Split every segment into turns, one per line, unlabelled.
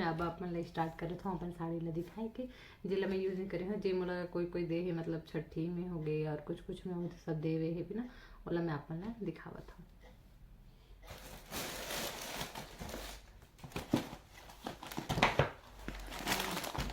मैं अब आप मतलब स्टार्ट करे था अपन साड़ी ला दिखाए के जिला मैं यूज नहीं करे हूँ जे मोला कोई दे है मतलब छठी में हो गई और कुछ में हो तो सब देवे है भी ना ओला मैं अपन ला दिखावत हूँ।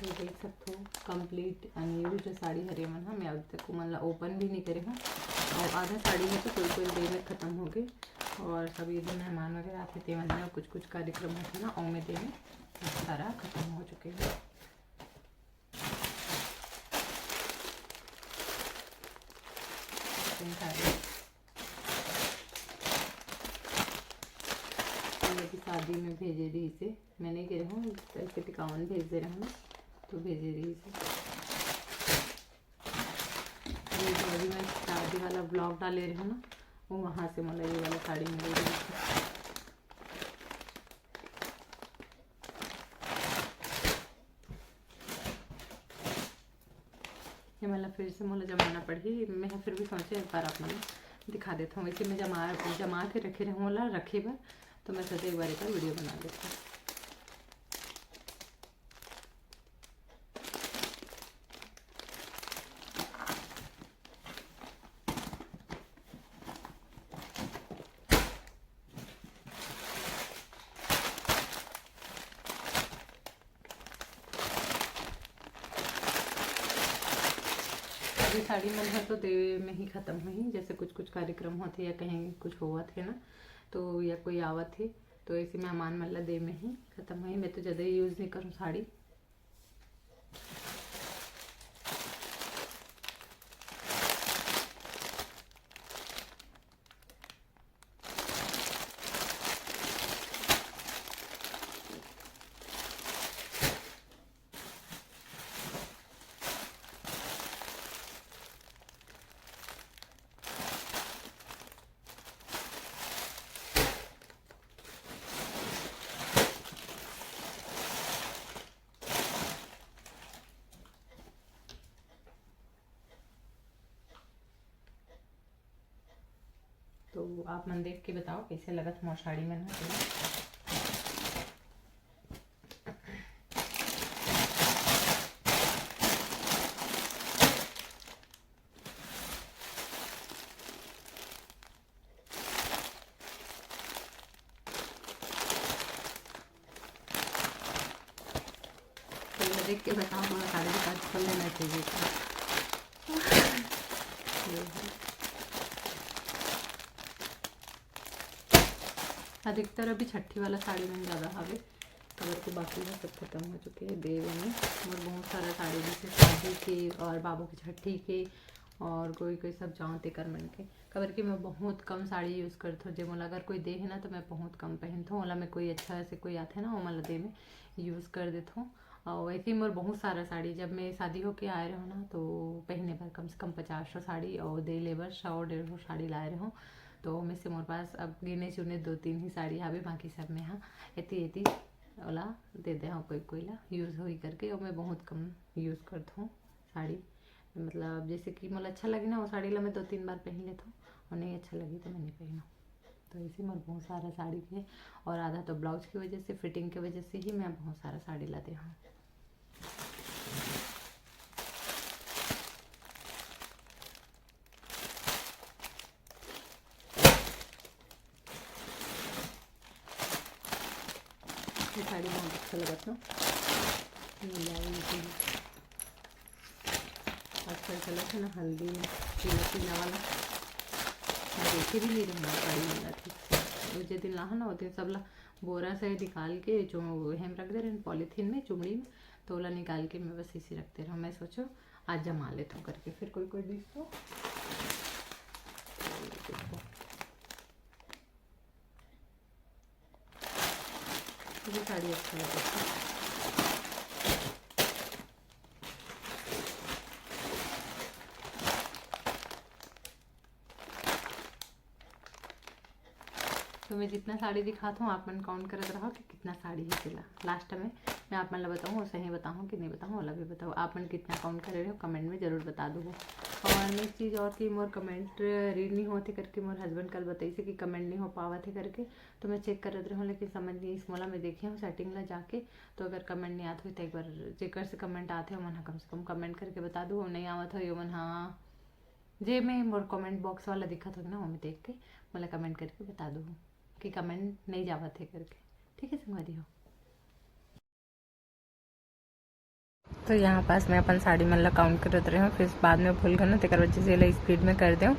ये देख सकते हो कंप्लीट अनयूज साड़ी हरे मन मैं अभी तक मतलब ओपन भी नहीं करे हूँ और आधा साड़ी में तो कोई देर में ख़त्म हो गई और सब ये मेहमान वगैरह आते थे मतलब कुछ कार्यक्रम होते ना और में देर में सारा ख़त्म हो चुके हैं। शादी में भेजे रही इसे मैं नहीं कह रही हूँ ऐसे टिकावन भेज दे रहा हूँ तो भेजे रही इसे। ये जो अभी मैं शादी वाला ब्लॉग डाले रही हूँ ना वो वहाँ से मतलब ये वाला साड़ी मिल रही है। ये मतलब फिर से मतलब जमाना पड़ी मैं फिर भी सोचे एक बार आप मतलब दिखा देता हूँ। इसे मैं जमा के रखे रहूँ वाला रखे बार तो मैं सोचे एक बार वीडियो बना देता हूँ। अभी साड़ी मन है तो देवे में ही ख़त्म हुई जैसे कुछ कार्यक्रम होते या कहीं कुछ हुआ थे ना तो या कोई आवत थे तो ऐसे मेहमान मतलब दे में ही ख़त्म हुई। मैं तो ज़्यादा यूज़ नहीं करूँ साड़ी। तो आप मन देख के बताओ कैसे लगा था मोर साड़ी में ना। तो मैं देख के बताओ मोर साड़ी के साथ खोल लेना चाहिए था। अधिकतर अभी छठी वाला साड़ी में ज़्यादा हवे कलर के बाकी में सब खत्म हो चुके हैं देवे में और बहुत सारा साड़ी जैसे शादी के और बाबू की छठी के और कोई सब जाऊँ तेकर मन के कबर की मैं बहुत कम साड़ी यूज़ करती हूँ। जब अगर कोई दे है ना तो मैं बहुत कम पहनती हूँ। ओला मैं कोई अच्छा से कोई आते ना वो मतलब दे में यूज़ कर देता हूँ। और वैसे ही मोर बहुत सारा साड़ी जब मैं शादी होके आए रहो ना तो पहने पर कम से कम 50 साड़ी और दे लेबर 100-150 साड़ी लाए रहो तो में से मोर पास अब गिने चुने 2-3 ही साड़ी हावे बाकी सब में हाँ एती वाला दे दे हाँ कोई ला यूज़ हुई करके और मैं बहुत कम यूज़ करता हूँ साड़ी। मतलब जैसे कि मतलब अच्छा लगे ना वो साड़ी ला मैं 2-3 बार पहन लेता हूँ और नहीं अच्छा लगी तो मैं नहीं पहना। तो इसी में बहुत सारा साड़ी के और आधा तो ब्लाउज की वजह से फिटिंग की वजह से ही मैं बहुत सारा साड़ी लाती हूँ। ये साड़ी बहुत अच्छा लगा था आजकल चला था ना हल्दी में पीला वाला मैं देखे भी नहीं रहा साड़ी मिला थी वो जिस दिन ला ना वो दिन सब ला बोरा से निकाल के जो हम रख दे रहे पॉलीथीन में चुमड़ी में तो ओला निकाल के मैं बस इसी रखते रहा। मैं सोचो आज जमा लेता हूँ करके फिर कोई डिश तो मुझे साड़ी अच्छा लगता है। तो मैं जितना साड़ी दिखाता हूँ आप मन काउंट करते रहो कि कितना साड़ी है सिला लास्ट में मैं आप मन ला बताऊँ सही बताऊँ कि नहीं बताऊँ वाला भी बताऊँ आप मन कितना काउंट करे रहे हो कमेंट में ज़रूर बता दो। और एक चीज़ और कि मोर कमेंट रीड नहीं होते करके मोर हस्बैंड कल बताई से कि कमेंट नहीं हो पावा थे करके, तो मैं चेक करत रही हूँ लेकिन समझ नहीं इस मोला मैं देखी हूँ सेटिंग ला जाके। तो अगर कमेंट नहीं आते हो तो एक बार जेकर से कमेंट आते हो मन हाँ कम से कम कमेंट करके बता दो, नहीं आवत हो यो मन हाँ जे मैं मोर कमेंट बॉक्स वाला दिखत हो ना वो मैं देख के मोला कमेंट करके बता दो कि कमेंट नहीं जावत है करके। ठीक है संगवारी हो। तो यहाँ पास मैं अपन साड़ी मन ला काउंट करत रहे हूँ, फिर बाद में भूल गए ना तेकर वजह से ला स्पीड में कर दूँ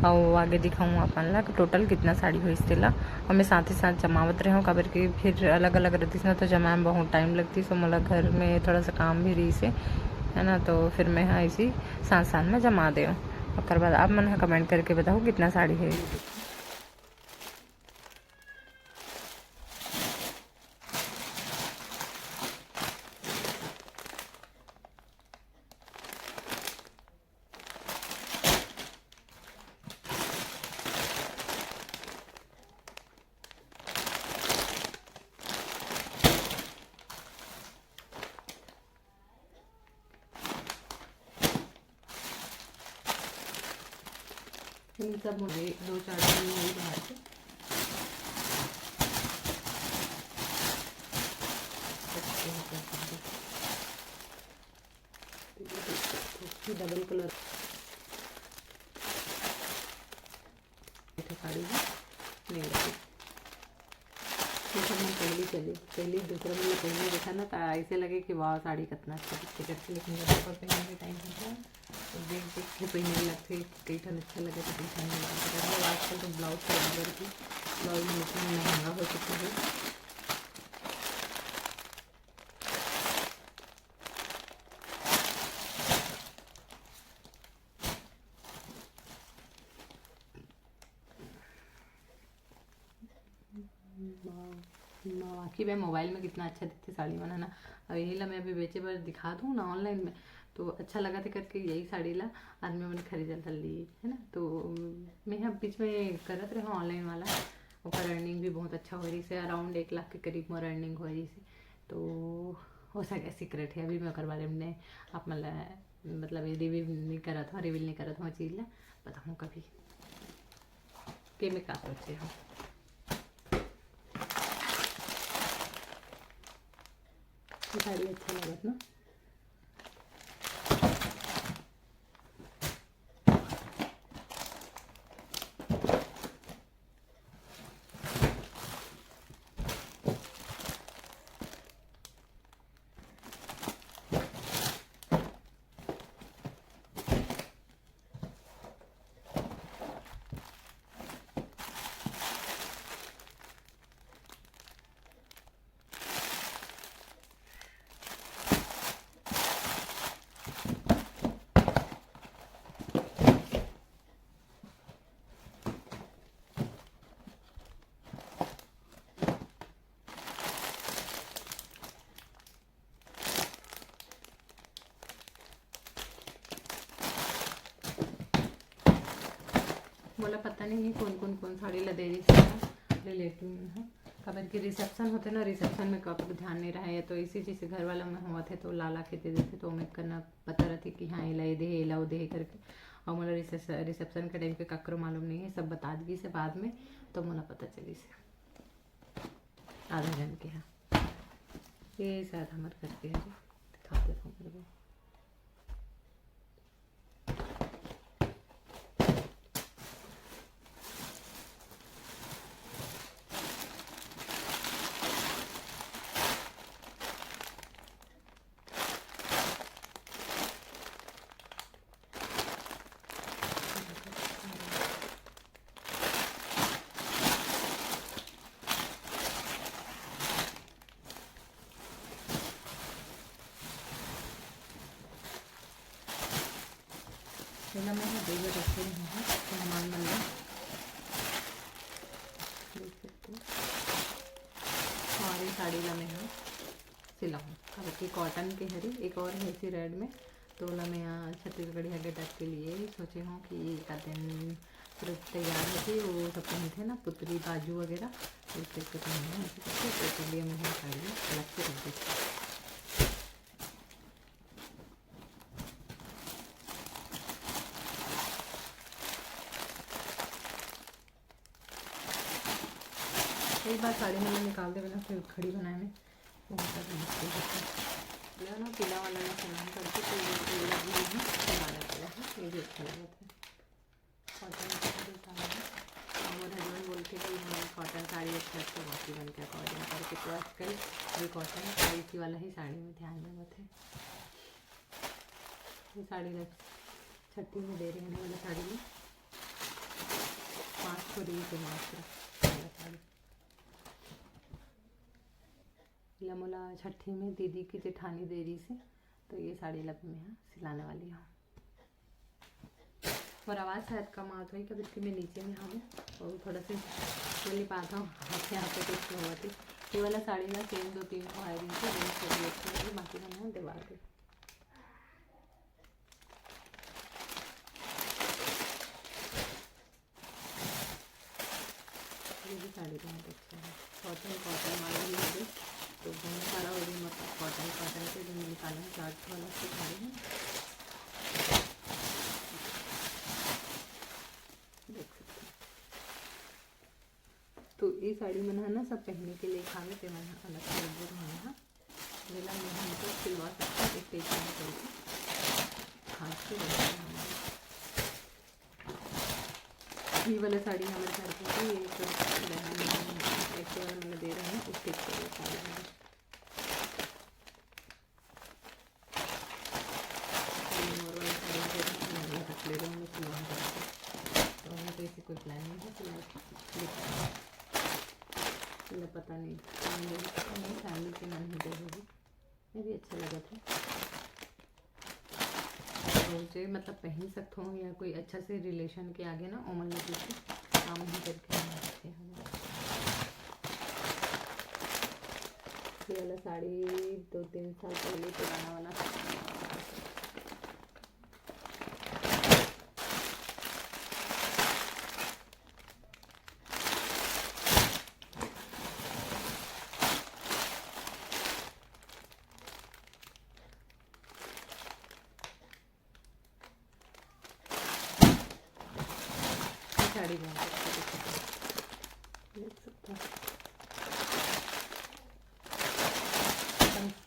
और आगे दिखाऊँ अपन ला टोटल कितना साड़ी हुई तेला। और मैं साथ ही साथ जमावत रहे हूँ काबर कि फिर अलग अलग रहती ना तो जमाए में बहुत टाइम लगती, सो मोला घर में थोड़ा सा काम भी रही से है ना, तो फिर मैं हाँ इसी साथ साथ में जमा दे। और बाद आप मन कमेंट करके बताओ कितना साड़ी है। इन सब मुझे 2-4 दिन में बाहर से डबल कलर साड़ी नहीं लगी। मैं पहली दूसरा मैंने पहले देखा ना तो ऐसे लगे कि वाह साड़ी कितना अच्छा दिखते करके, लेकिन जब ऊपर पहनने के टाइम होता है तो देख देख के पहनने लगते कई ठन अच्छा लगे तो कई ठन नहीं लगता। आजकल तो ब्लाउज बराबर की ब्लाउज में इतना महंगा हो चुका है। बाकी मैं मोबाइल में कितना अच्छा दिखती साड़ी बनाना, और यही ला मैं अभी बेचे बार दिखा दूँ ना ऑनलाइन में, तो अच्छा लगा था करके यही साड़ी ला आदमी मैंने खरीदा ली है ना। तो मैं यहाँ बीच में करत रहा ऑनलाइन वाला, और अर्निंग भी बहुत अच्छा हो रही से, अराउंड 1 लाख के करीब मोर अर्निंग हो रही से। तो हो सके सीक्रेट है अभी मैं कर बारे में आप मतलब ये रिवील नहीं करत हूँ, रिवील नहीं करत हूँ चीज़ ला बताऊँ कभी कि मैं का सोचे हूँ। साड़ी अच्छा लगत ना। बोला पता नहीं कौन साड़ी ला दे रही ले लेती हूँ। खबर की रिसेप्शन होते ना, रिसेप्शन में कब ध्यान नहीं रहा है, तो इसी चीज़ से घर वाला में हुआ थे तो लाला के दे देते, तो मैं करना पता रहती कि हाँ इला दे इला दे करके। और मोला रिसेप्शन के टाइम पे ककरो मालूम नहीं है, सब बता दी से बाद में, तो मोला पता चली से आधा जन के यहाँ ये शायद हमारे करके है दिखाते हैं। पहला मैं देवर रखे रही हूँ सामान बन देख सकते हो। और ये साड़ी ला मैं यहाँ सिलाऊँ कि कॉटन के हरी एक और है इसी रेड में, तो ला मैं यहाँ छत्तीसगढ़ी हगे टक के लिए सोचे हूँ कि का दिन तुरंत तैयार होती वो सब पहनते हैं ना पुतली बाजू वगैरह, तो इस टाइप के पहनना ऐसे करके, तो इसलिए मैं यहाँ साड़ी अलग से रख देती हूँ। एक बार साड़ी में निकाल दे ना फिर खड़ी बनाए में बहुत ज़्यादा मुश्किल होता है। ना पीला वाला ना सलाम करके तो ये लगी है बनाना पड़ा है, ये भी अच्छा लगा था। कॉटन और हस्बैंड बोलते कि हमें कॉटन साड़ी अच्छा अच्छा बाकी बन के कॉटन करके, तो आजकल ये कॉटन साड़ी वाला ही साड़ी में ध्यान देना थे। ये साड़ी छठी में दे रहे हैं वाला साड़ी में 500 के मात्र साड़ी लमोला छठी में दीदी की जेठानी दे रही से, तो ये साड़ी लब में यहाँ सिलाने वाली हूँ। और आवाज़ शायद कम आती हुई कभी इसकी मैं नीचे में हाँ और थोड़ा सा बोली पाता हूँ हाथ यहाँ पे कुछ हुआ थी। ये वाला साड़ी ना सेम 2-3 को आई रही थी, अच्छी लगी, बाकी मैंने दिवा दी। ये भी साड़ी बहुत अच्छा है, कॉटन वाला भी है तो बहुत सारा हो गया, मतलब कॉटन से जो निकाला है चार्ट वाला उसकी साड़ी है, देख सकते हैं। तो ये साड़ी मैंने ना सब पहनने के लिए खाने से मैंने अलग से रख है जिला में हम तो सिलवा सकते हैं स्टेज करके खास के ये वाला साड़ी हमारे घर की है, ये तो ऐसे वाला मैंने दे रहे हैं स्टिच वाला साड़ी है। और वाला साड़ी दे रहे हैं रख ले रहे हैं सिलवा करके, तो हमें तो ऐसी कोई प्लान नहीं है सिलाई, पता नहीं फैमिली के नाम ही दे होगी, ये भी अच्छा लगा था। मुझे मतलब पहन सकता हूँ या कोई अच्छा से रिलेशन के आगे ना ओमन लगी से काम ही करके रखे हैं। ये वाला साड़ी 2-3 साल पहले पुराना वाला साड़ी बहुत देख सकते हैं,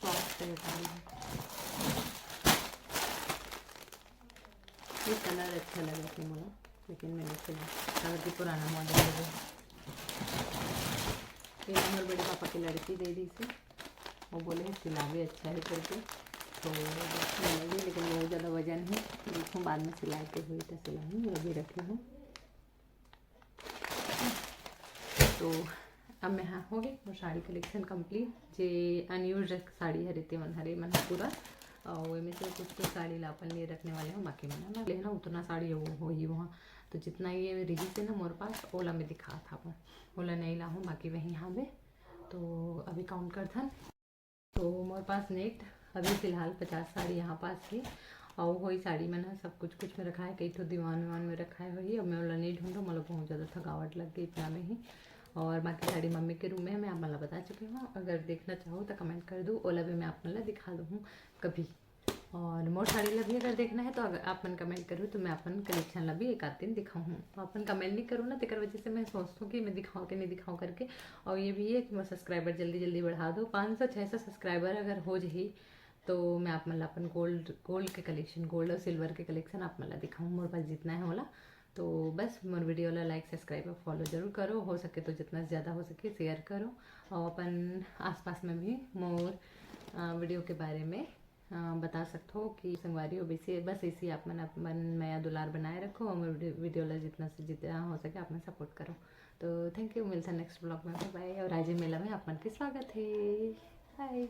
सॉफ्ट है साड़ी। ये कलर अच्छा लगा था मुझे, लेकिन मैंने सिला कलर की पुराना मॉडल है। ये हमारे बड़े पापा की लड़की दे दी से, वो बोले सिला भी अच्छा है करके, तो भी लेकिन बहुत ज़्यादा वजन है, देखो बाद में सिलाई के हुई तो सिलाई ये भी रखी हूँ। तो अब मैं हाँ हो गई वो साड़ी कलेक्शन कंप्लीट। जे अनयूज साड़ी है रीति मन हरे मन पूरा और में से कुछ साड़ी लापन लिए रखने वाले हूँ, बाकी मैंने लेना उतना साड़ी हो ही वहाँ, तो जितना ये रही से ना मोर पास ओला में दिखा था वो ओला नहीं ला हूँ, बाकी वहीं यहाँ पे तो अभी काउंट कर था। तो मोर पास नेट अभी फ़िलहाल 50 साड़ी यहाँ पास थी और वही साड़ी मैंने सब कुछ में रखा है, कई तो दीवान में रखा है वही। अब मैं ओला नहीं ढूंढूँ, मतलब बहुत ज़्यादा थकावट लग गई इतना में ही। और बाकी साड़ी मम्मी के रूम में मैं आप मतलब बता चुकी हूँ, अगर देखना चाहो तो कमेंट कर दो, ओला भी मैं आप मतलब दिखा दूँ कभी। और मोर साड़ी ला भी अगर देखना है तो अगर आप मन कमेंट करूँ तो मैं अपन कलेक्शन ला भी एक आध दिन दिखाऊँ। अपन कमेंट नहीं करूँ ना तो कर वजह से मैं सोचती हूँ कि मैं दिखाऊँ कि नहीं दिखाऊँ करके। और ये भी है कि मैं सब्सक्राइबर जल्दी बढ़ा दो, 500-600 सब्सक्राइबर अगर हो जाही तो मैं आप मतलब अपन गोल्ड के कलेक्शन, गोल्ड और सिल्वर के कलेक्शन आप मतलब दिखाऊँ, मोर पास जितना है होला। तो बस मोर वीडियो ला लाइक सब्सक्राइब और फॉलो जरूर करो, हो सके तो जितना ज़्यादा हो सके शेयर करो। और अपन आसपास में भी मोर वीडियो के बारे में बता सकते हो कि संगवारी हो बेसी, बस इसी आप मन अपन नया दुलार बनाए रखो और वीडियो ला जितना से जितना हो सके आप सपोर्ट करो। तो थैंक यू, मिलता है नेक्स्ट ब्लॉग में, बाय। और राजे मेला में आप मन के स्वागत है, बाय।